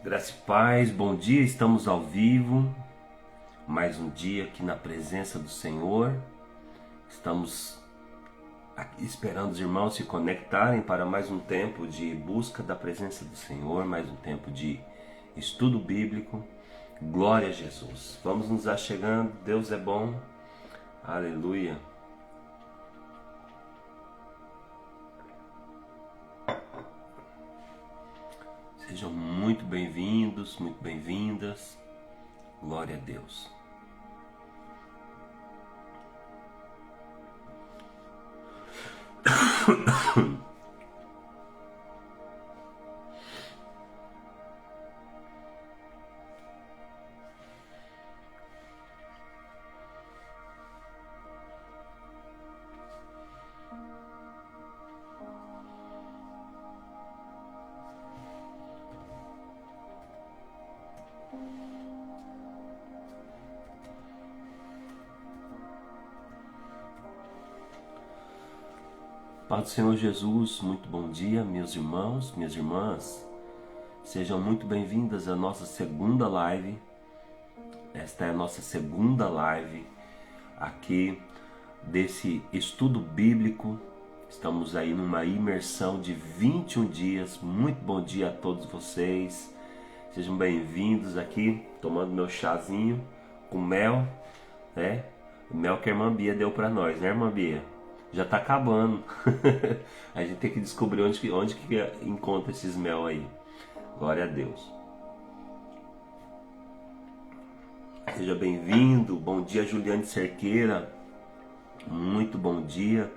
Graça e paz, bom dia, estamos ao vivo, mais um dia aqui na presença do Senhor. Estamos aqui esperando os irmãos se conectarem para mais um tempo de busca da presença do Senhor, mais um tempo de estudo bíblico. Glória a Jesus. Vamos nos achegando, Deus é bom, aleluia. Sejam muito bem-vindos, muito bem-vindas. Glória a Deus. Pai do Senhor Jesus, muito bom dia, meus irmãos, minhas irmãs. Sejam muito bem-vindas à nossa segunda live. Esta é a nossa segunda live aqui desse estudo bíblico. Estamos aí numa imersão de 21 dias. Muito bom dia a todos vocês. Sejam bem-vindos aqui, tomando meu chazinho com mel, né? O mel que a irmã Bia deu para nós, né, irmã Bia? Já tá acabando. A gente tem que descobrir onde que encontra esses mel aí. Glória a Deus. Seja bem-vindo. Bom dia, Juliane Cerqueira. Muito bom dia,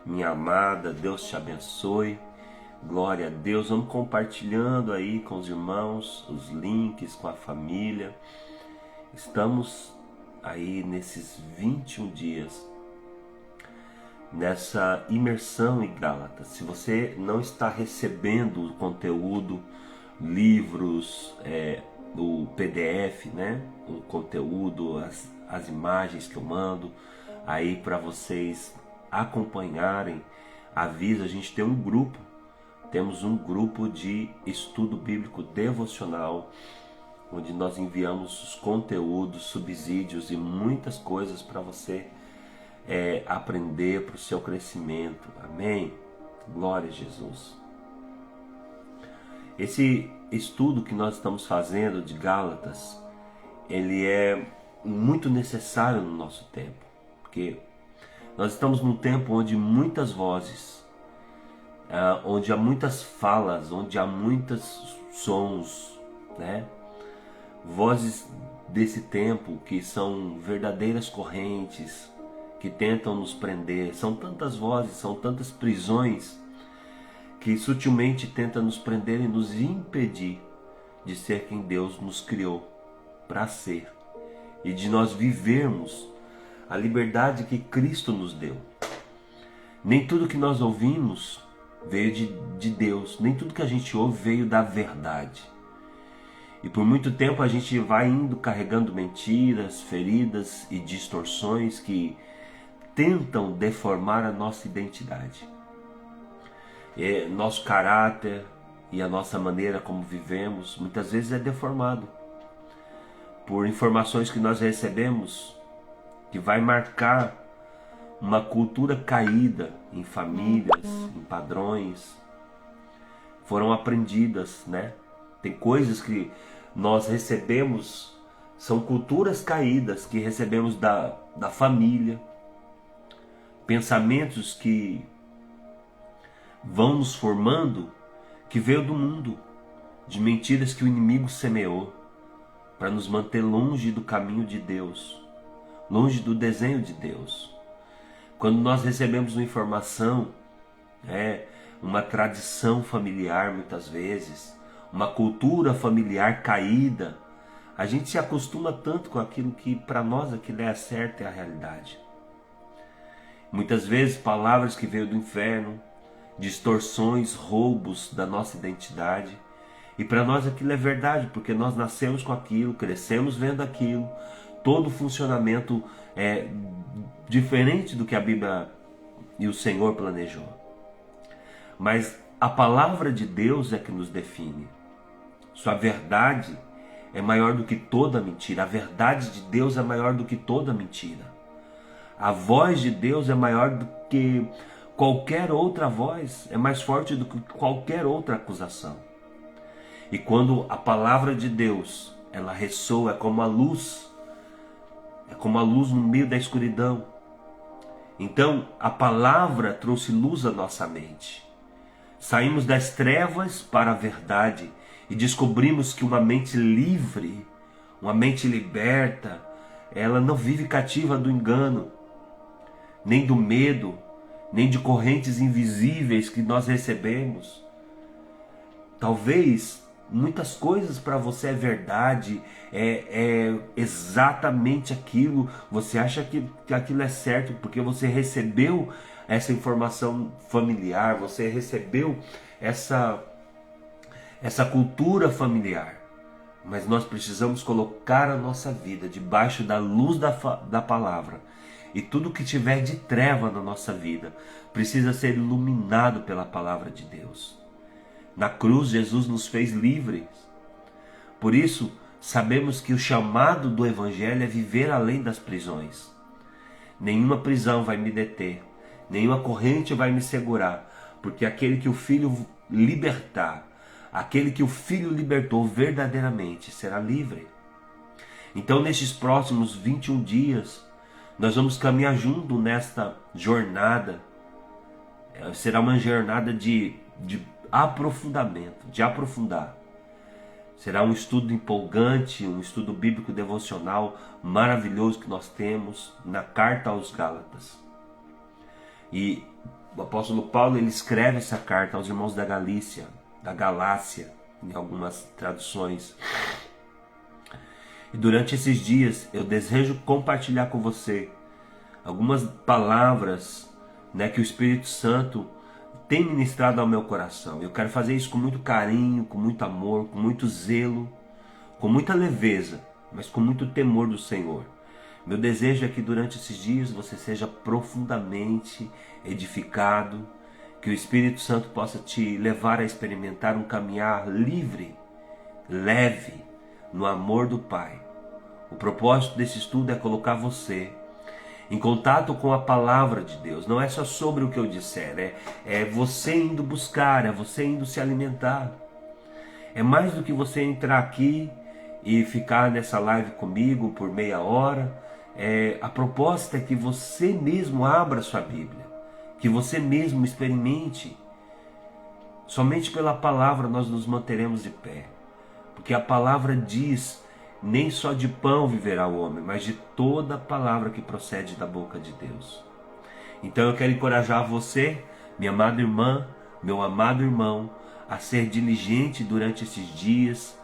minha amada. Deus te abençoe. Glória a Deus. Vamos compartilhando aí com os irmãos os links, com a família. Estamos aí nesses 21 dias nessa imersão em Gálatas. Se você não está recebendo o conteúdo, livros, o PDF, né? O conteúdo, as imagens que eu mando aí para vocês acompanharem, avisa, a gente tem um grupo, temos um grupo de estudo bíblico devocional, onde nós enviamos os conteúdos, subsídios e muitas coisas para você aprender para o seu crescimento. Amém? Glória a Jesus. Esse estudo que nós estamos fazendo de Gálatas, ele é muito necessário no nosso tempo, porque nós estamos num tempo onde muitas vozes, onde há muitas falas, onde há muitos sons, né? Vozes desse tempo que são verdadeiras correntes, que tentam nos prender. São tantas vozes, são tantas prisões que sutilmente tentam nos prender e nos impedir de ser quem Deus nos criou para ser e de nós vivermos a liberdade que Cristo nos deu. Nem tudo que nós ouvimos veio de Deus, nem tudo que a gente ouve veio da verdade. E por muito tempo a gente vai indo carregando mentiras, feridas e distorções que tentam deformar a nossa identidade. Nosso caráter e a nossa maneira como vivemos muitas vezes é deformado por informações que nós recebemos, que vai marcar uma cultura caída em famílias, em padrões, foram aprendidas, né? Tem coisas que nós recebemos, são culturas caídas que recebemos da família, pensamentos que vão nos formando, que veio do mundo, de mentiras que o inimigo semeou para nos manter longe do caminho de Deus, longe do desenho de Deus. Quando nós recebemos uma informação, uma tradição familiar muitas vezes, uma cultura familiar caída, a gente se acostuma tanto com aquilo que para nós aquilo é certo, é a realidade. Muitas vezes palavras que veio do inferno, distorções, roubos da nossa identidade. E para nós aquilo é verdade, porque nós nascemos com aquilo, crescemos vendo aquilo. Todo o funcionamento é diferente do que a Bíblia e o Senhor planejou. Mas a palavra de Deus é que nos define. Sua verdade é maior do que toda mentira. A verdade de Deus é maior do que toda mentira. A voz de Deus é maior do que qualquer outra voz, é mais forte do que qualquer outra acusação. E quando a palavra de Deus, ela ressoa, é como a luz no meio da escuridão. Então, a palavra trouxe luz à nossa mente. Saímos das trevas para a verdade e descobrimos que uma mente livre, uma mente liberta, ela não vive cativa do engano, nem do medo, nem de correntes invisíveis que nós recebemos. Talvez muitas coisas para você é verdade, é exatamente aquilo, você acha que aquilo é certo porque você recebeu essa informação familiar, você recebeu essa cultura familiar. Mas nós precisamos colocar a nossa vida debaixo da luz da palavra. E tudo que tiver de treva na nossa vida precisa ser iluminado pela palavra de Deus. Na cruz, Jesus nos fez livres. Por isso, sabemos que o chamado do Evangelho é viver além das prisões. Nenhuma prisão vai me deter, nenhuma corrente vai me segurar, porque aquele que o Filho libertar, aquele que o Filho libertou verdadeiramente, será livre. Então, nesses próximos 21 dias, nós vamos caminhar junto nesta jornada. Será uma jornada de aprofundamento, de aprofundar. Será um estudo empolgante, um estudo bíblico devocional maravilhoso que nós temos na carta aos Gálatas. E o apóstolo Paulo, ele escreve essa carta aos irmãos da Galácia, em algumas traduções. E durante esses dias eu desejo compartilhar com você algumas palavras, que o Espírito Santo tem ministrado ao meu coração. Eu quero fazer isso com muito carinho, com muito amor, com muito zelo, com muita leveza, mas com muito temor do Senhor. Meu desejo é que durante esses dias você seja profundamente edificado, que o Espírito Santo possa te levar a experimentar um caminhar livre, leve, no amor do Pai. O propósito desse estudo é colocar você em contato com a palavra de Deus. Não é só sobre o que eu disser, é você indo buscar, é você indo se alimentar. É mais do que você entrar aqui e ficar nessa live comigo por meia hora. A proposta é que você mesmo abra sua Bíblia, que você mesmo experimente. Somente pela palavra nós nos manteremos de pé, porque a palavra diz: nem só de pão viverá o homem, mas de toda palavra que procede da boca de Deus. Então eu quero encorajar você, minha amada irmã, meu amado irmão, a ser diligente durante esses dias,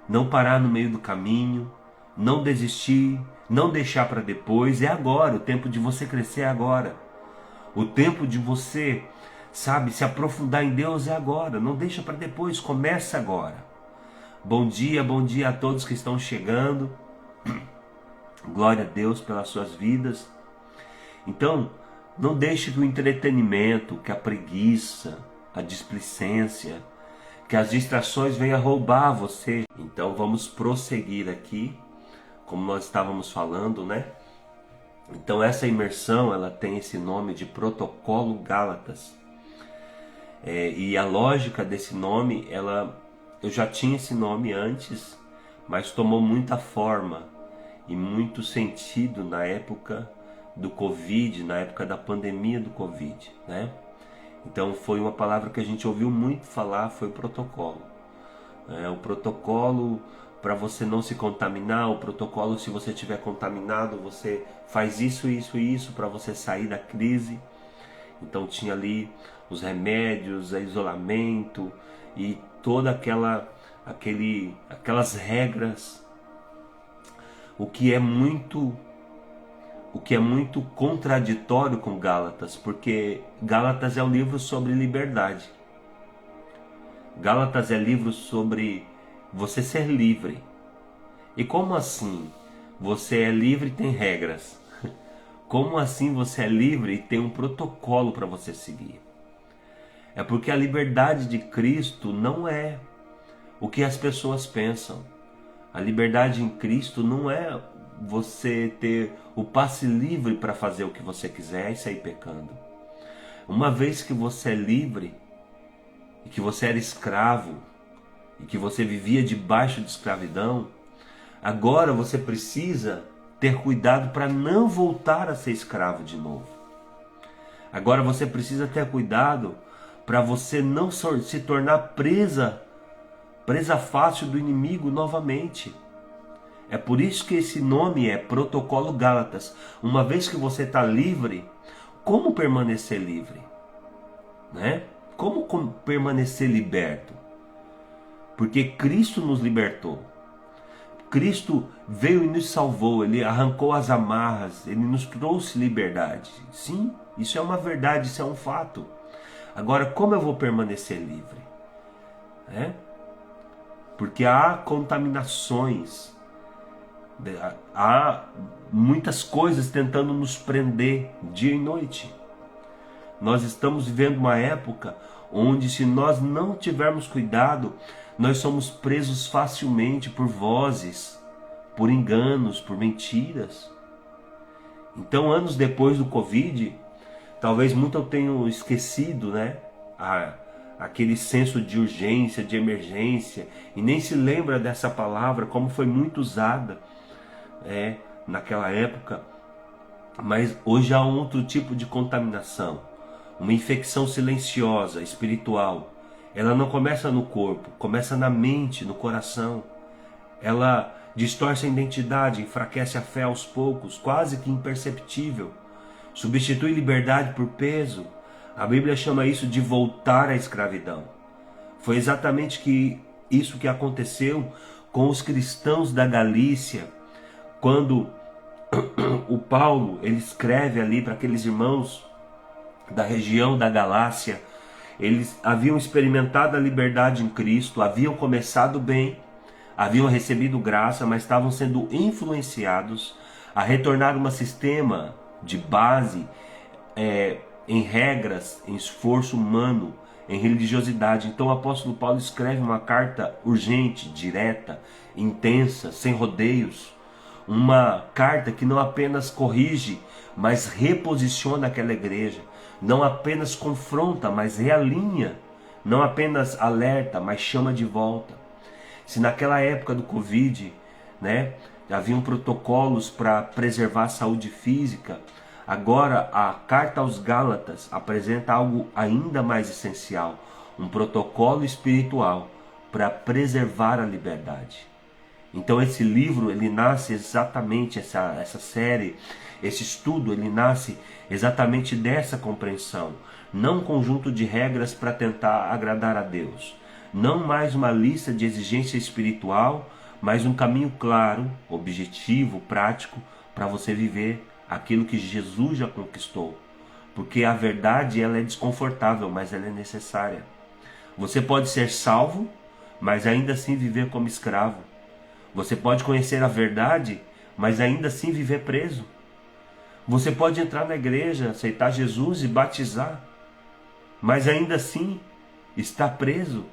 não parar no meio do caminho, não desistir, não deixar para depois. É agora, o tempo de você crescer é agora. O tempo de você, se aprofundar em Deus é agora. Não deixa para depois, começa agora. Bom dia a todos que estão chegando. Glória a Deus pelas suas vidas. Então, não deixe que o entretenimento, que a preguiça, a displicência, que as distrações venham roubar você. Então, vamos prosseguir aqui, como nós estávamos falando, Então, essa imersão, ela tem esse nome de Protocolo Gálatas. E a lógica desse nome, eu já tinha esse nome antes, mas tomou muita forma e muito sentido na época do Covid, na época da pandemia do Covid, Então foi uma palavra que a gente ouviu muito falar, foi protocolo. O protocolo para você não se contaminar, o protocolo se você estiver contaminado, você faz isso, isso e isso para você sair da crise. Então tinha ali os remédios, o isolamento e toda aquelas regras, o que é muito contraditório com Gálatas, porque Gálatas é um livro sobre liberdade. Gálatas é livro sobre você ser livre. E como assim você é livre e tem regras? Como assim você é livre e tem um protocolo para você seguir? É porque a liberdade de Cristo não é o que as pessoas pensam. A liberdade em Cristo não é você ter o passe livre para fazer o que você quiser e sair pecando. Uma vez que você é livre, e que você era escravo, e que você vivia debaixo de escravidão, agora você precisa ter cuidado para não voltar a ser escravo de novo. Agora você precisa ter cuidado para você não se tornar presa fácil do inimigo novamente. É por isso que esse nome é Protocolo Gálatas. Uma vez que você está livre, como permanecer livre? Né? Como permanecer liberto? Porque Cristo nos libertou. Cristo veio e nos salvou, Ele arrancou as amarras, Ele nos trouxe liberdade. Sim, isso é uma verdade, isso é um fato. Agora, como eu vou permanecer livre? Porque há contaminações, há muitas coisas tentando nos prender dia e noite. Nós estamos vivendo uma época onde, se nós não tivermos cuidado, nós somos presos facilmente por vozes, por enganos, por mentiras. Então, anos depois do Covid, talvez muito eu tenha esquecido, aquele senso de urgência, de emergência, e nem se lembra dessa palavra, como foi muito usada naquela época. Mas hoje há um outro tipo de contaminação, uma infecção silenciosa, espiritual. Ela não começa no corpo, começa na mente, no coração. Ela distorce a identidade, enfraquece a fé aos poucos, quase que imperceptível. Substitui liberdade por peso. A Bíblia chama isso de voltar à escravidão. Foi exatamente isso que aconteceu com os cristãos da Galícia, quando o Paulo ele escreve ali para aqueles irmãos da região da Galácia. Eles haviam experimentado a liberdade em Cristo, haviam começado bem, haviam recebido graça, mas estavam sendo influenciados a retornar a um sistema de base em regras, em esforço humano, em religiosidade. Então o apóstolo Paulo escreve uma carta urgente, direta, intensa, sem rodeios. Uma carta que não apenas corrige, mas reposiciona aquela igreja. Não apenas confronta, mas realinha. Não apenas alerta, mas chama de volta. Se naquela época do Covid, haviam protocolos para preservar a saúde física, agora a carta aos Gálatas apresenta algo ainda mais essencial, um protocolo espiritual para preservar a liberdade. Então esse livro, ele nasce exatamente, essa série, esse estudo, ele nasce exatamente dessa compreensão. Não um conjunto de regras para tentar agradar a Deus. Não mais uma lista de exigência espiritual, mas um caminho claro, objetivo, prático, para você viver aquilo que Jesus já conquistou. Porque a verdade, ela é desconfortável, mas ela é necessária. Você pode ser salvo, mas ainda assim viver como escravo. Você pode conhecer a verdade, mas ainda assim viver preso. Você pode entrar na igreja, aceitar Jesus e batizar, mas ainda assim estar preso.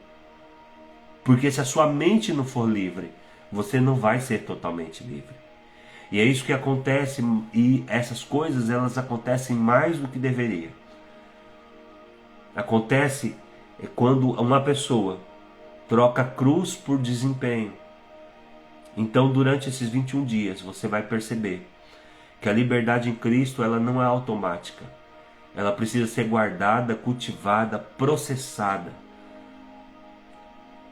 Porque se a sua mente não for livre, você não vai ser totalmente livre. E é isso que acontece, e essas coisas, elas acontecem mais do que deveria. Acontece quando uma pessoa troca cruz por desempenho. Então, durante esses 21 dias, você vai perceber que a liberdade em Cristo, ela não é automática. Ela precisa ser guardada, cultivada, processada.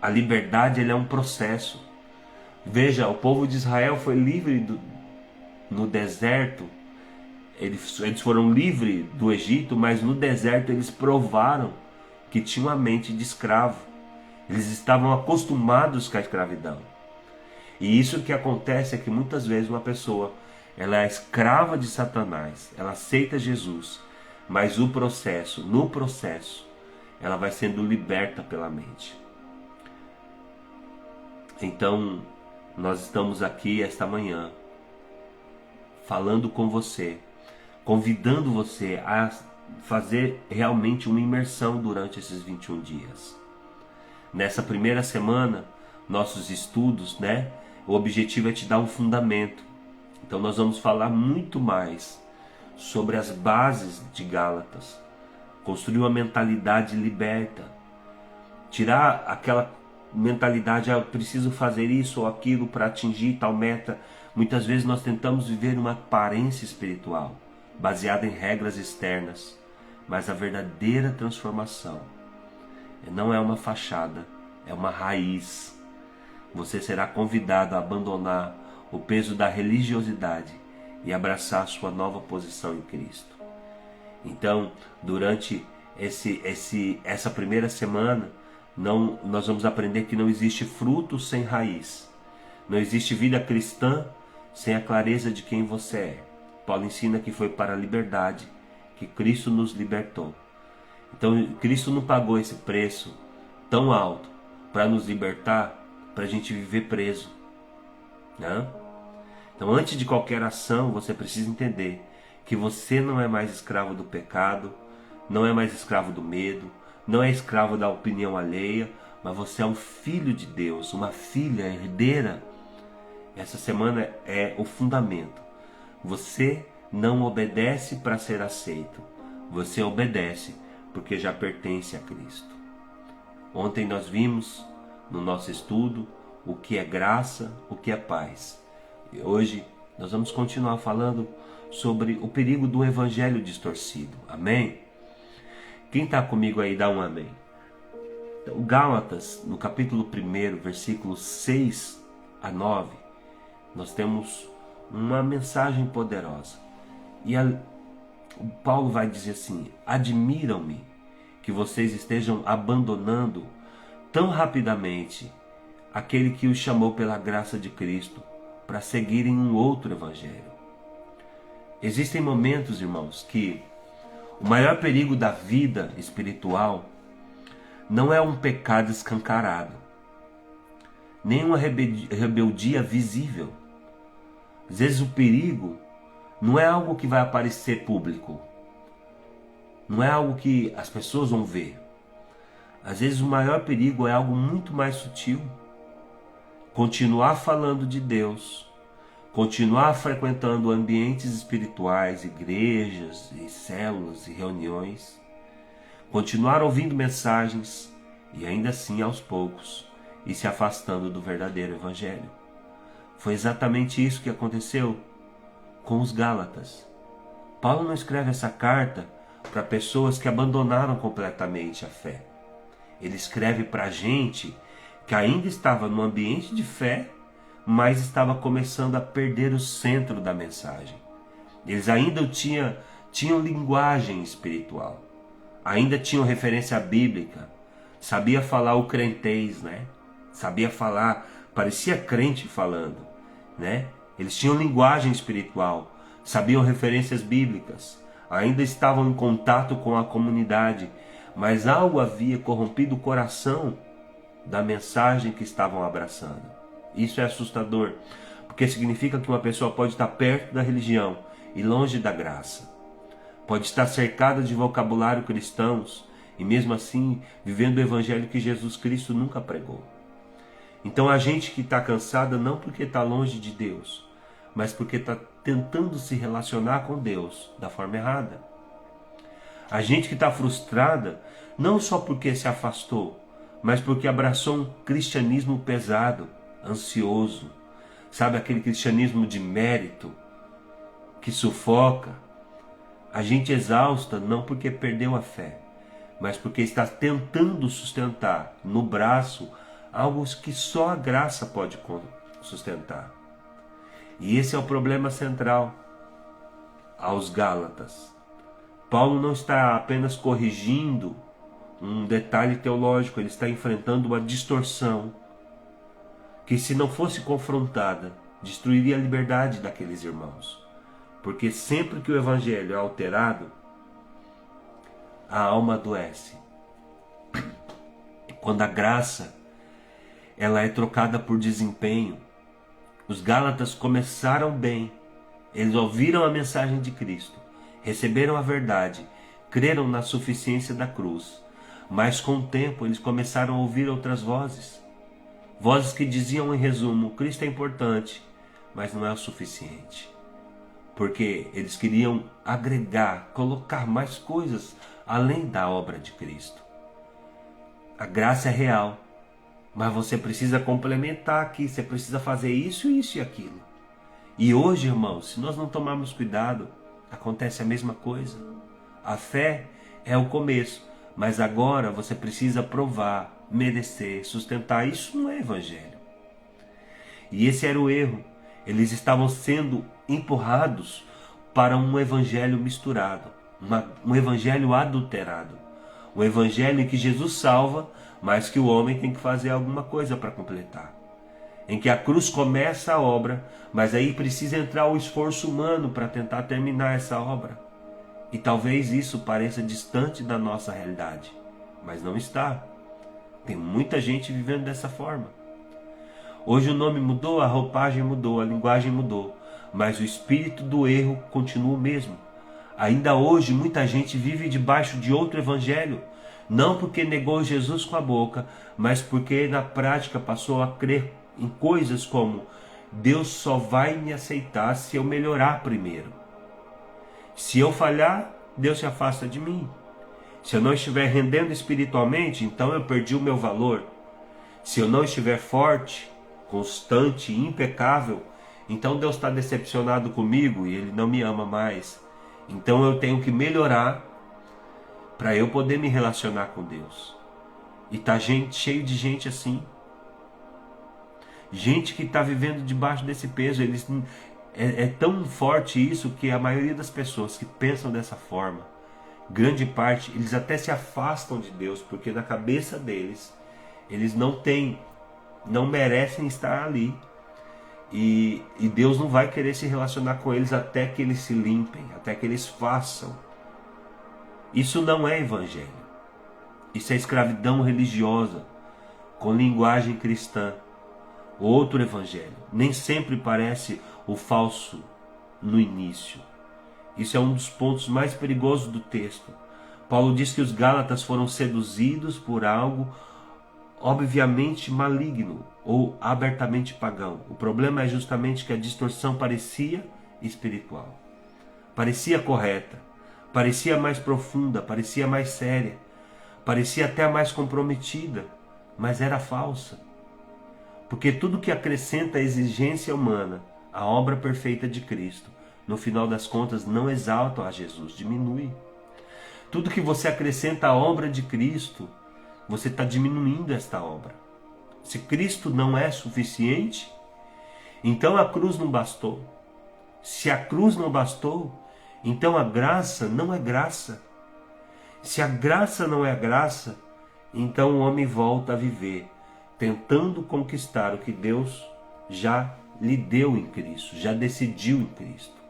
A liberdade, ela é um processo. Veja, o povo de Israel foi livre no deserto. Eles foram livres do Egito, mas no deserto eles provaram que tinham a mente de escravo. Eles estavam acostumados com a escravidão. E isso que acontece é que muitas vezes uma pessoa, ela é escrava de Satanás, ela aceita Jesus, mas no processo, ela vai sendo liberta pela mente. Então, nós estamos aqui esta manhã, falando com você, convidando você a fazer realmente uma imersão durante esses 21 dias. Nessa primeira semana, nossos estudos, né? O objetivo é te dar um fundamento. Então nós vamos falar muito mais sobre as bases de Gálatas, construir uma mentalidade liberta, tirar aquela mentalidade, eu preciso fazer isso ou aquilo para atingir tal meta. Muitas vezes nós tentamos viver uma aparência espiritual, baseada em regras externas, mas a verdadeira transformação não é uma fachada, é uma raiz. Você será convidado a abandonar o peso da religiosidade e abraçar sua nova posição em Cristo. Então, durante essa primeira semana, nós vamos aprender que não existe fruto sem raiz. Não existe vida cristã sem a clareza de quem você é. Paulo ensina que foi para a liberdade que Cristo nos libertou. Então, Cristo não pagou esse preço tão alto para nos libertar, para a gente viver preso, né? Então, antes de qualquer ação, você precisa entender que você não é mais escravo do pecado, não é mais escravo do medo, não é escravo da opinião alheia, mas você é um filho de Deus, uma filha herdeira. Essa semana é o fundamento. Você não obedece para ser aceito, você obedece porque já pertence a Cristo. Ontem nós vimos no nosso estudo o que é graça, o que é paz. E hoje nós vamos continuar falando sobre o perigo do evangelho distorcido. Amém? Quem está comigo aí, dá um amém. O Gálatas, no capítulo 1, versículos 6 a 9, nós temos uma mensagem poderosa. E o Paulo vai dizer assim: admiram-me que vocês estejam abandonando tão rapidamente aquele que os chamou pela graça de Cristo para seguirem um outro evangelho. Existem momentos, irmãos, que o maior perigo da vida espiritual não é um pecado escancarado, nem uma rebeldia visível. Às vezes o perigo não é algo que vai aparecer público, não é algo que as pessoas vão ver. Às vezes o maior perigo é algo muito mais sutil. Continuar falando de Deus, continuar frequentando ambientes espirituais, igrejas e células e reuniões, continuar ouvindo mensagens e ainda assim aos poucos ir se afastando do verdadeiro evangelho. Foi exatamente isso que aconteceu com os Gálatas. Paulo não escreve essa carta para pessoas que abandonaram completamente a fé. Ele escreve para gente que ainda estava no ambiente de fé, mas estava começando a perder o centro da mensagem. Eles ainda tinham linguagem espiritual, ainda tinham referência bíblica, sabia falar o crentez, né? Sabia falar, parecia crente falando, né? Eles tinham linguagem espiritual, sabiam referências bíblicas, ainda estavam em contato com a comunidade, mas algo havia corrompido o coração da mensagem que estavam abraçando. Isso é assustador, porque significa que uma pessoa pode estar perto da religião e longe da graça. Pode estar cercada de vocabulário cristãos e mesmo assim vivendo o evangelho que Jesus Cristo nunca pregou. Então a gente que está cansada não porque está longe de Deus, mas porque está tentando se relacionar com Deus da forma errada. A gente que está frustrada não só porque se afastou, mas porque abraçou um cristianismo pesado, ansioso, sabe, aquele cristianismo de mérito, que sufoca. A gente exausta não porque perdeu a fé, mas porque está tentando sustentar no braço algo que só a graça pode sustentar. E esse é o problema central aos Gálatas. Paulo não está apenas corrigindo um detalhe teológico, ele está enfrentando uma distorção que, se não fosse confrontada, destruiria a liberdade daqueles irmãos. Porque sempre que o evangelho é alterado, a alma adoece. Quando a graça ela é trocada por desempenho, os Gálatas começaram bem, eles ouviram a mensagem de Cristo, receberam a verdade, creram na suficiência da cruz, mas com o tempo eles começaram a ouvir outras vozes, Vozes que diziam em resumo: Cristo é importante, mas não é o suficiente. Porque eles queriam agregar, colocar mais coisas além da obra de Cristo. A graça é real, mas você precisa complementar aqui, você precisa fazer isso, isso e aquilo. E hoje, irmãos, se nós não tomarmos cuidado, acontece a mesma coisa. A fé é o começo, mas agora você precisa provar, merecer, sustentar. Isso não é evangelho. E esse era o erro. Eles estavam sendo empurrados para um evangelho misturado, um evangelho adulterado. Um evangelho em que Jesus salva, mas que o homem tem que fazer alguma coisa para completar. Em que a cruz começa a obra, mas aí precisa entrar o esforço humano para tentar terminar essa obra. E talvez isso pareça distante da nossa realidade, mas não está. Tem muita gente vivendo dessa forma. Hoje o nome mudou, a roupagem mudou, a linguagem mudou, mas o espírito do erro continua o mesmo. Ainda hoje muita gente vive debaixo de outro evangelho, não porque negou Jesus com a boca, mas porque na prática passou a crer em coisas como: Deus só vai me aceitar se eu melhorar primeiro. Se eu falhar, Deus se afasta de mim. Se eu não estiver rendendo espiritualmente, então eu perdi o meu valor. Se eu não estiver forte, constante, impecável, então Deus está decepcionado comigo e Ele não me ama mais. Então eu tenho que melhorar para eu poder me relacionar com Deus. E está cheio de gente assim. Gente que está vivendo debaixo desse peso. É tão forte isso que a maioria das pessoas que pensam dessa forma, grande parte, eles até se afastam de Deus, porque na cabeça deles, eles não merecem estar ali. E Deus não vai querer se relacionar com eles até que eles se limpem, até que eles façam. Isso não é evangelho. Isso é escravidão religiosa, com linguagem cristã. Outro evangelho. Nem sempre parece o falso no início. Isso é um dos pontos mais perigosos do texto. Paulo diz que os Gálatas foram seduzidos por algo obviamente maligno ou abertamente pagão. O problema é justamente que a distorção parecia espiritual, parecia correta, parecia mais profunda, parecia mais séria, parecia até mais comprometida, mas era falsa. Porque tudo que acrescenta a exigência humana à obra perfeita de Cristo, no final das contas não exalta a Jesus, diminui. Tudo que você acrescenta à obra de Cristo, você está diminuindo esta obra. Se Cristo não é suficiente, então a cruz não bastou. Se a cruz não bastou, então a graça não é graça. Se a graça não é graça, então o homem volta a viver, tentando conquistar o que Deus já lhe deu em Cristo, já decidiu em Cristo.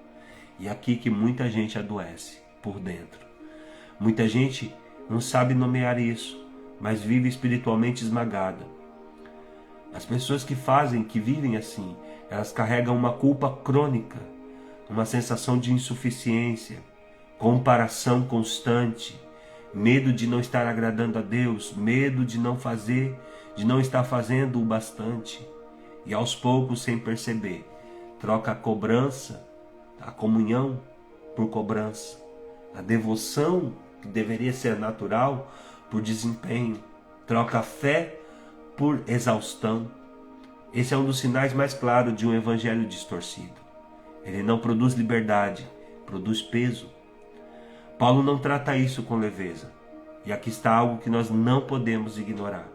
E é aqui que muita gente adoece por dentro. Muita gente não sabe nomear isso, mas vive espiritualmente esmagada. As pessoas que vivem assim, elas carregam uma culpa crônica, uma sensação de insuficiência, comparação constante, medo de não estar agradando a Deus, medo de não estar fazendo o bastante. E aos poucos, sem perceber, troca a cobrança, a comunhão por cobrança, a devoção que deveria ser natural por desempenho, troca a fé por exaustão. Esse é um dos sinais mais claros de um evangelho distorcido. Ele não produz liberdade, produz peso. Paulo não trata isso com leveza. E aqui está algo que nós não podemos ignorar.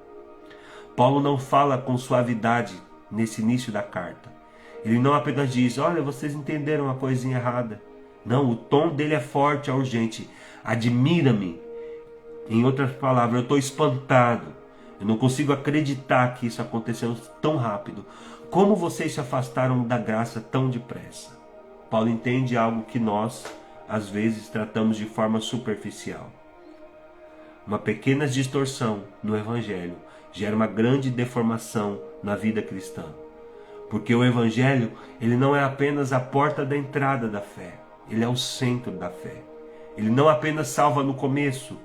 Paulo não fala com suavidade nesse início da carta. Ele não apenas diz: olha, vocês entenderam uma coisinha errada. Não, o tom dele é forte, é urgente. Admira-me. Em outras palavras, eu estou espantado. Eu não consigo acreditar que isso aconteceu tão rápido. Como vocês se afastaram da graça tão depressa? Paulo entende algo que nós, às vezes, tratamos de forma superficial. Uma pequena distorção no Evangelho gera uma grande deformação na vida cristã. Porque o Evangelho, ele não é apenas a porta da entrada da fé. Ele é o centro da fé. Ele não apenas salva no começo.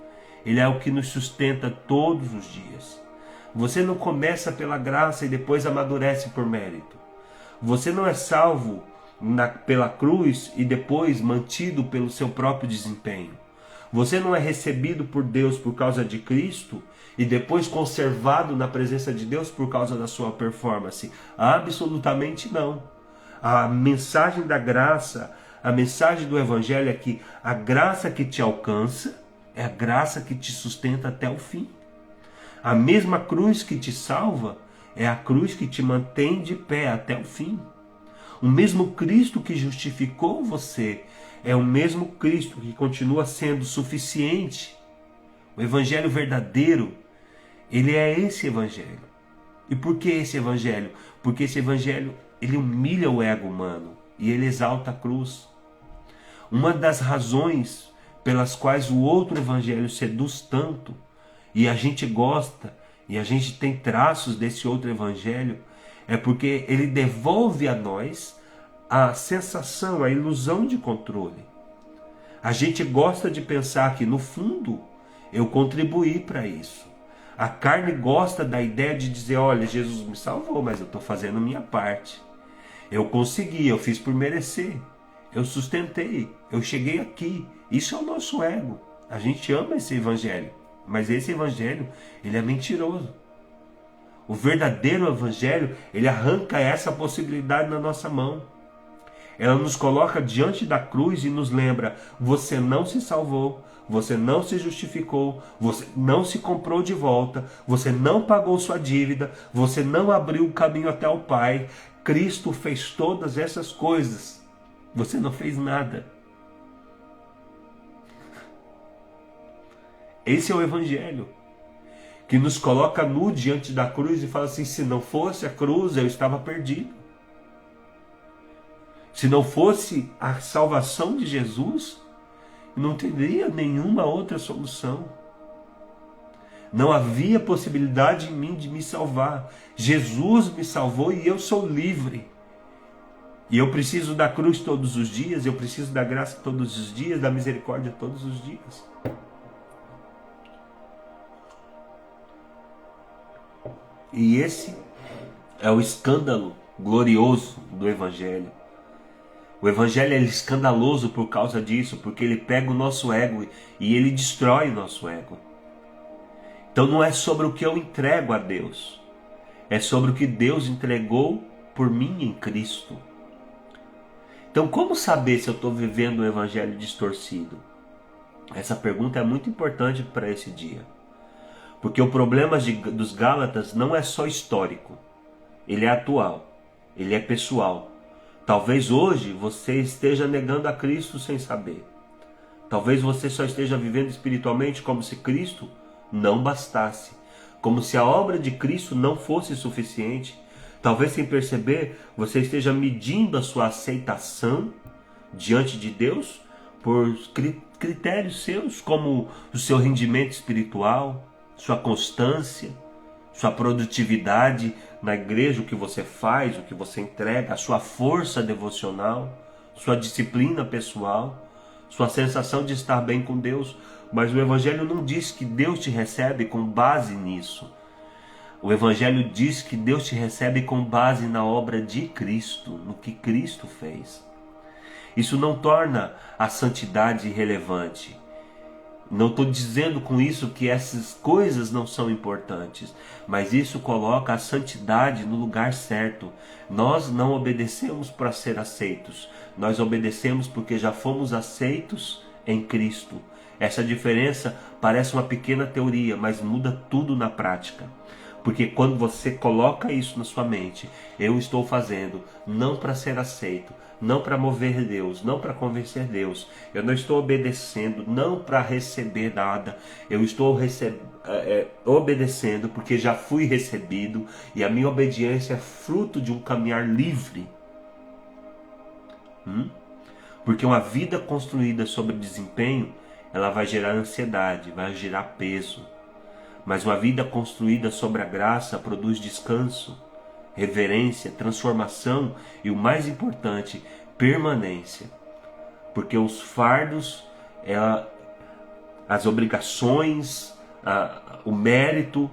Ele é o que nos sustenta todos os dias. Você não começa pela graça e depois amadurece por mérito. Você não é salvo pela cruz e depois mantido pelo seu próprio desempenho. Você não é recebido por Deus por causa de Cristo e depois conservado na presença de Deus por causa da sua performance. Absolutamente não. A mensagem da graça, a mensagem do Evangelho é que a graça que te alcança é a graça que te sustenta até o fim. A mesma cruz que te salva é a cruz que te mantém de pé até o fim. O mesmo Cristo que justificou você é o mesmo Cristo que continua sendo suficiente. O Evangelho verdadeiro, ele é esse Evangelho. E por que esse Evangelho? Porque esse Evangelho, ele humilha o ego humano e ele exalta a cruz. Uma das razões pelas quais o outro Evangelho seduz tanto, e a gente gosta, e a gente tem traços desse outro Evangelho, é porque ele devolve a nós a sensação, a ilusão de controle. A gente gosta de pensar que, no fundo, eu contribuí para isso. A carne gosta da ideia de dizer, olha, Jesus me salvou, mas eu estou fazendo a minha parte. Eu consegui, eu fiz por merecer. Eu sustentei, eu cheguei aqui. Isso é o nosso ego. A gente ama esse Evangelho, mas esse Evangelho, ele é mentiroso. O verdadeiro Evangelho, ele arranca essa possibilidade na nossa mão. Ela nos coloca diante da cruz e nos lembra, você não se salvou, você não se justificou, você não se comprou de volta, você não pagou sua dívida, você não abriu o caminho até o Pai. Cristo fez todas essas coisas. Você não fez nada. Esse é o Evangelho, que nos coloca nu diante da cruz e fala assim, se não fosse a cruz, eu estava perdido. Se não fosse a salvação de Jesus, não teria nenhuma outra solução. Não havia possibilidade em mim de me salvar. Jesus me salvou e eu sou livre. E eu preciso da cruz todos os dias, eu preciso da graça todos os dias, da misericórdia todos os dias. E esse é o escândalo glorioso do Evangelho. O Evangelho é escandaloso por causa disso, porque ele pega o nosso ego e ele destrói o nosso ego. Então não é sobre o que eu entrego a Deus, é sobre o que Deus entregou por mim em Cristo. Então como saber se eu estou vivendo um Evangelho distorcido? Essa pergunta é muito importante para esse dia. Porque o problema dos Gálatas não é só histórico, ele é atual, ele é pessoal. Talvez hoje você esteja negando a Cristo sem saber. Talvez você só esteja vivendo espiritualmente como se Cristo não bastasse, como se a obra de Cristo não fosse suficiente. Talvez sem perceber você esteja medindo a sua aceitação diante de Deus por critérios seus, como o seu rendimento espiritual, sua constância, sua produtividade na igreja, o que você faz, o que você entrega, a sua força devocional, sua disciplina pessoal, sua sensação de estar bem com Deus. Mas o Evangelho não diz que Deus te recebe com base nisso. O Evangelho diz que Deus te recebe com base na obra de Cristo, no que Cristo fez. Isso não torna a santidade irrelevante. Não estou dizendo com isso que essas coisas não são importantes, mas isso coloca a santidade no lugar certo. Nós não obedecemos para ser aceitos, nós obedecemos porque já fomos aceitos em Cristo. Essa diferença parece uma pequena teoria, mas muda tudo na prática. Porque quando você coloca isso na sua mente, eu estou fazendo não para ser aceito, não para mover Deus, não para convencer Deus. Eu não estou obedecendo não para receber nada. Eu estou obedecendo porque já fui recebido e a minha obediência é fruto de um caminhar livre. Porque uma vida construída sobre desempenho, ela vai gerar ansiedade, vai gerar peso. Mas uma vida construída sobre a graça produz descanso, reverência, transformação e, o mais importante, permanência. Porque os fardos, as obrigações, o mérito,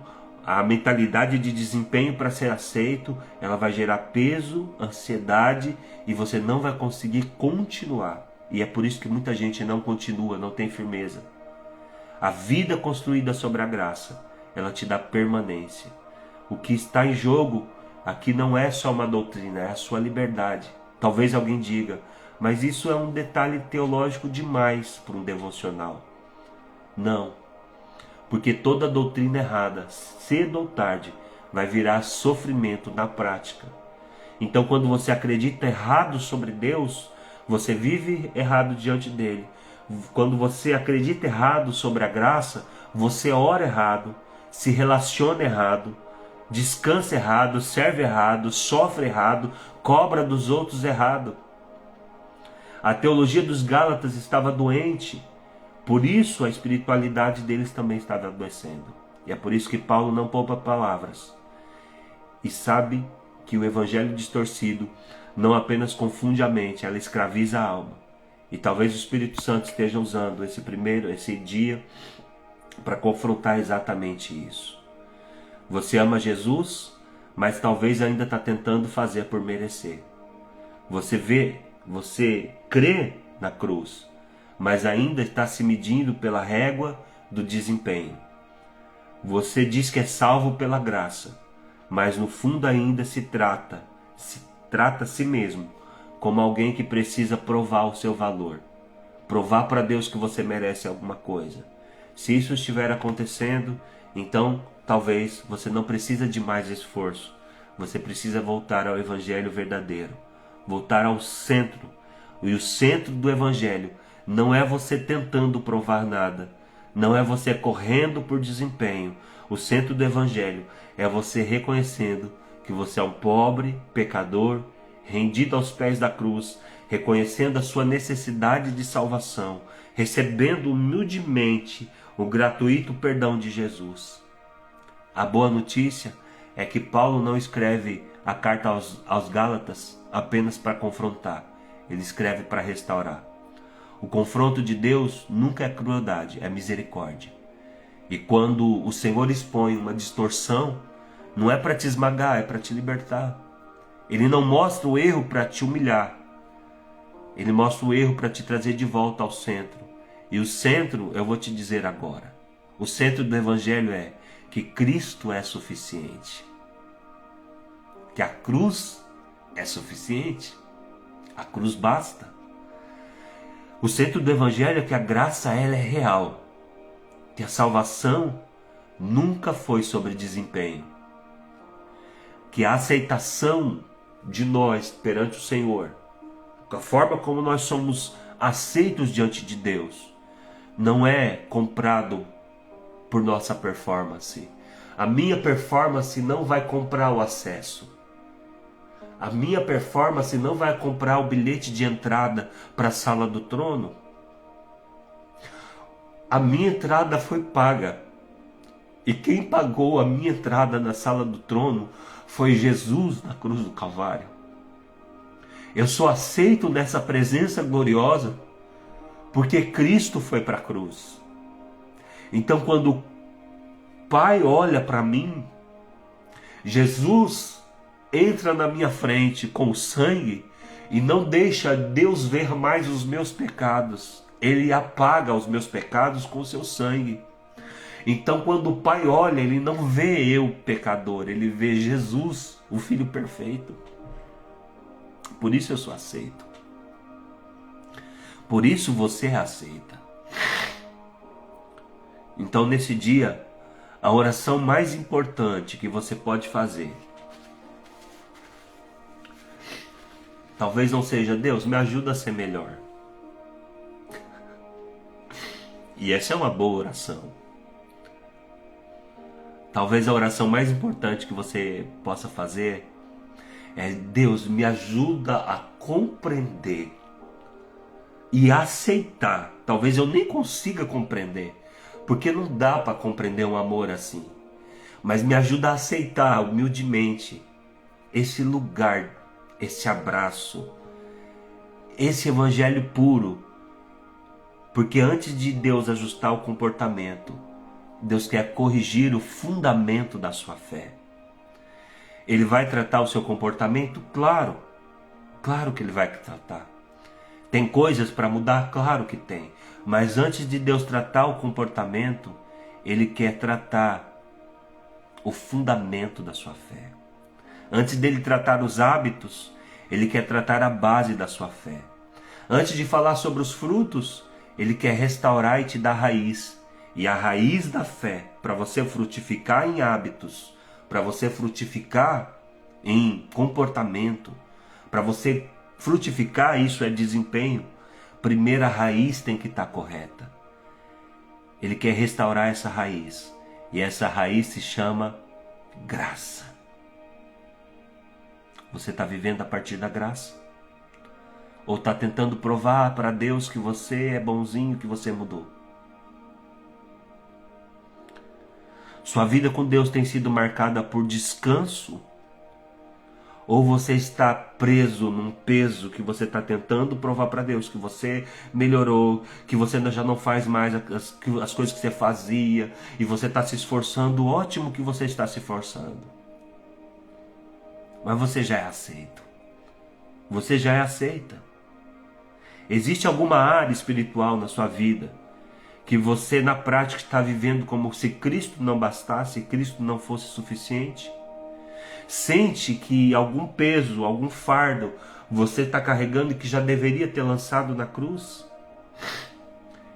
A mentalidade de desempenho para ser aceito, ela vai gerar peso, ansiedade e você não vai conseguir continuar. E é por isso que muita gente não continua, não tem firmeza. A vida construída sobre a graça, ela te dá permanência. O que está em jogo aqui não é só uma doutrina, é a sua liberdade. Talvez alguém diga, mas isso é um detalhe teológico demais para um devocional. Não. Porque toda doutrina errada, cedo ou tarde, vai virar sofrimento na prática. Então, quando você acredita errado sobre Deus, você vive errado diante dele. Quando você acredita errado sobre a graça, você ora errado, se relaciona errado, descansa errado, serve errado, sofre errado, cobra dos outros errado. A teologia dos Gálatas estava doente. Por isso a espiritualidade deles também estava adoecendo. E é por isso que Paulo não poupa palavras. E sabe que o evangelho distorcido não apenas confunde a mente, ela escraviza a alma. E talvez o Espírito Santo esteja usando esse dia para confrontar exatamente isso. Você ama Jesus, mas talvez ainda está tentando fazer por merecer. Você crê na cruz, mas ainda está se medindo pela régua do desempenho. Você diz que é salvo pela graça, mas no fundo ainda se trata a si mesmo como alguém que precisa provar o seu valor, provar para Deus que você merece alguma coisa. Se isso estiver acontecendo, então talvez você não precisa de mais esforço, você precisa voltar ao evangelho verdadeiro, voltar ao centro. E o centro do evangelho não é você tentando provar nada, não é você correndo por desempenho. O centro do evangelho é você reconhecendo que você é um pobre, pecador, rendido aos pés da cruz, reconhecendo a sua necessidade de salvação, recebendo humildemente o gratuito perdão de Jesus. A boa notícia é que Paulo não escreve a carta aos Gálatas apenas para confrontar, ele escreve para restaurar. O confronto de Deus nunca é crueldade, é misericórdia. E quando o Senhor expõe uma distorção, não é para te esmagar, é para te libertar. Ele não mostra o erro para te humilhar. Ele mostra o erro para te trazer de volta ao centro. E o centro, eu vou te dizer agora. O centro do Evangelho é que Cristo é suficiente. Que a cruz é suficiente. A cruz basta. O centro do Evangelho é que a graça ela é real. Que a salvação nunca foi sobre desempenho. Que a aceitação de nós perante o Senhor, a forma como nós somos aceitos diante de Deus, não é comprado por nossa performance. A minha performance não vai comprar o acesso. A minha performance não vai comprar o bilhete de entrada para a sala do trono. A minha entrada foi paga. E quem pagou a minha entrada na sala do trono foi Jesus na cruz do Calvário. Eu sou aceito nessa presença gloriosa porque Cristo foi para a cruz. Então quando o Pai olha para mim, Jesus entra na minha frente com o sangue e não deixa Deus ver mais os meus pecados. Ele apaga os meus pecados com o seu sangue. Então quando o Pai olha, ele não vê eu pecador, ele vê Jesus, o Filho perfeito. Por isso eu sou aceito. Por isso você é aceita. Então nesse dia, a oração mais importante que você pode fazer, talvez não seja Deus, me ajuda a ser melhor. E essa é uma boa oração. Talvez a oração mais importante que você possa fazer é: Deus, me ajuda a compreender e aceitar. Talvez eu nem consiga compreender, porque não dá para compreender um amor assim. Mas me ajuda a aceitar humildemente esse lugar, esse abraço, esse evangelho puro. Porque antes de Deus ajustar o comportamento, Deus quer corrigir o fundamento da sua fé. Ele vai tratar o seu comportamento? Claro. Claro que Ele vai tratar. Tem coisas para mudar? Claro que tem. Mas antes de Deus tratar o comportamento, Ele quer tratar o fundamento da sua fé. Antes dele tratar os hábitos, Ele quer tratar a base da sua fé. Antes de falar sobre os frutos, Ele quer restaurar e te dar raiz. E a raiz da fé, para você frutificar em hábitos, para você frutificar em comportamento, para você frutificar, isso é desempenho, primeiro a raiz tem que estar correta. Ele quer restaurar essa raiz. E essa raiz se chama graça. Você está vivendo a partir da graça? Ou está tentando provar para Deus que você é bonzinho, que você mudou? Sua vida com Deus tem sido marcada por descanso? Ou você está preso num peso que você está tentando provar para Deus que você melhorou, que você já não faz mais as coisas que você fazia, e você está se esforçando? Ótimo que você está se esforçando. Mas você já é aceito. Você já é aceita. Existe alguma área espiritual na sua vida que você na prática está vivendo como se Cristo não bastasse, Cristo não fosse suficiente? Sente que algum peso, algum fardo você está carregando e que já deveria ter lançado na cruz?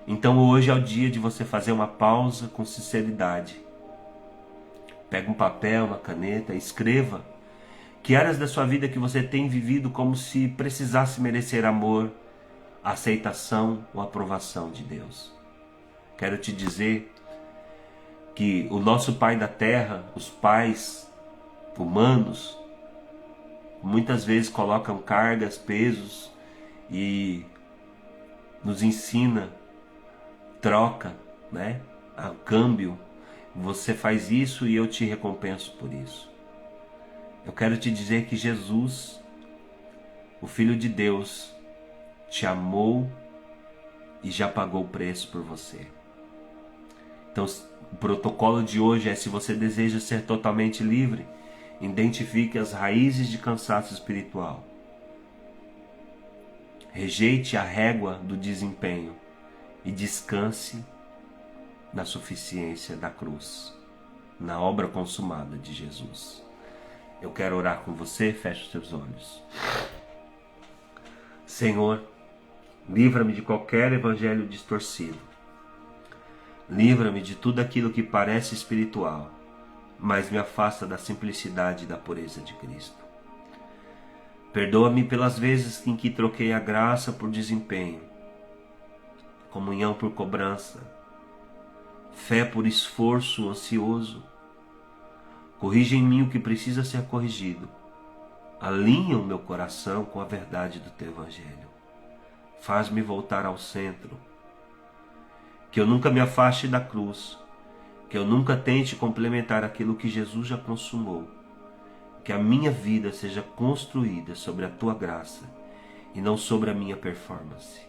Então hoje é o dia de você fazer uma pausa com sinceridade. Pega um papel, uma caneta, escreva que áreas da sua vida que você tem vivido como se precisasse merecer amor, aceitação ou aprovação de Deus. Quero te dizer que o nosso Pai da Terra, os pais humanos, muitas vezes colocam cargas, pesos e nos ensina troca, né? A câmbio. Você faz isso e eu te recompenso por isso. Eu quero te dizer que Jesus, o Filho de Deus, te amou e já pagou o preço por você. Então, o protocolo de hoje é: se você deseja ser totalmente livre, identifique as raízes de cansaço espiritual. Rejeite a régua do desempenho e descanse na suficiência da cruz, na obra consumada de Jesus. Eu quero orar com você. Feche os seus olhos. Senhor, livra-me de qualquer evangelho distorcido. Livra-me de tudo aquilo que parece espiritual, mas me afasta da simplicidade e da pureza de Cristo. Perdoa-me pelas vezes em que troquei a graça por desempenho, comunhão por cobrança, fé por esforço ansioso. Corrige em mim o que precisa ser corrigido. Alinha o meu coração com a verdade do Teu Evangelho. Faz-me voltar ao centro. Que eu nunca me afaste da cruz. Que eu nunca tente complementar aquilo que Jesus já consumou. Que a minha vida seja construída sobre a Tua graça e não sobre a minha performance.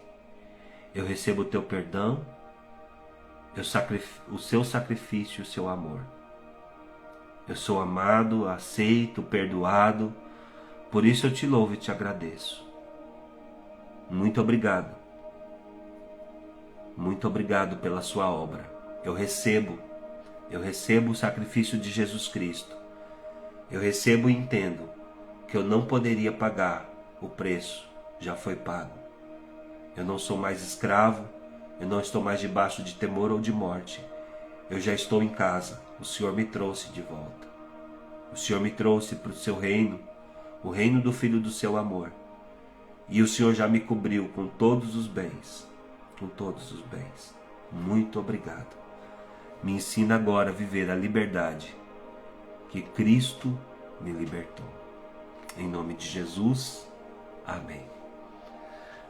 Eu recebo o Teu perdão, o Seu sacrifício e o Seu amor. Eu sou amado, aceito, perdoado. Por isso eu te louvo e te agradeço. Muito obrigado. Muito obrigado pela sua obra. Eu recebo o sacrifício de Jesus Cristo. Eu recebo e entendo que eu não poderia pagar o preço, já foi pago. Eu não sou mais escravo, eu não estou mais debaixo de temor ou de morte. Eu já estou em casa, o Senhor me trouxe de volta. O Senhor me trouxe para o seu reino, o reino do Filho do seu amor. E o Senhor já me cobriu com todos os bens, com todos os bens. Muito obrigado. Me ensina agora a viver a liberdade que Cristo me libertou. Em nome de Jesus, amém.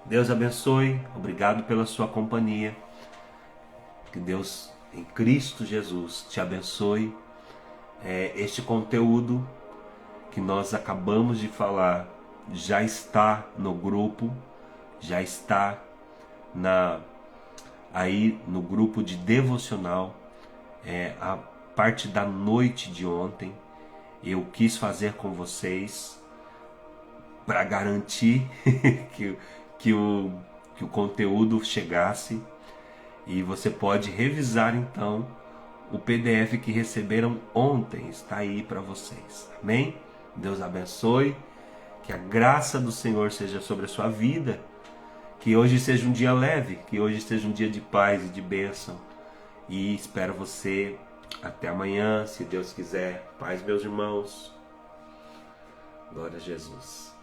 Deus abençoe, obrigado pela sua companhia. Que Deus, em Cristo Jesus, te abençoe. Este conteúdo que nós acabamos de falar já está no grupo, já está aí no grupo de devocional. a parte da noite de ontem. Eu quis fazer com vocês para garantir que o conteúdo chegasse, e você pode revisar então o PDF que receberam ontem, está aí para vocês. Amém? Deus abençoe, que a graça do Senhor seja sobre a sua vida, que hoje seja um dia leve, que hoje seja um dia de paz e de bênção, e espero você até amanhã, se Deus quiser. Paz, meus irmãos. Glória a Jesus.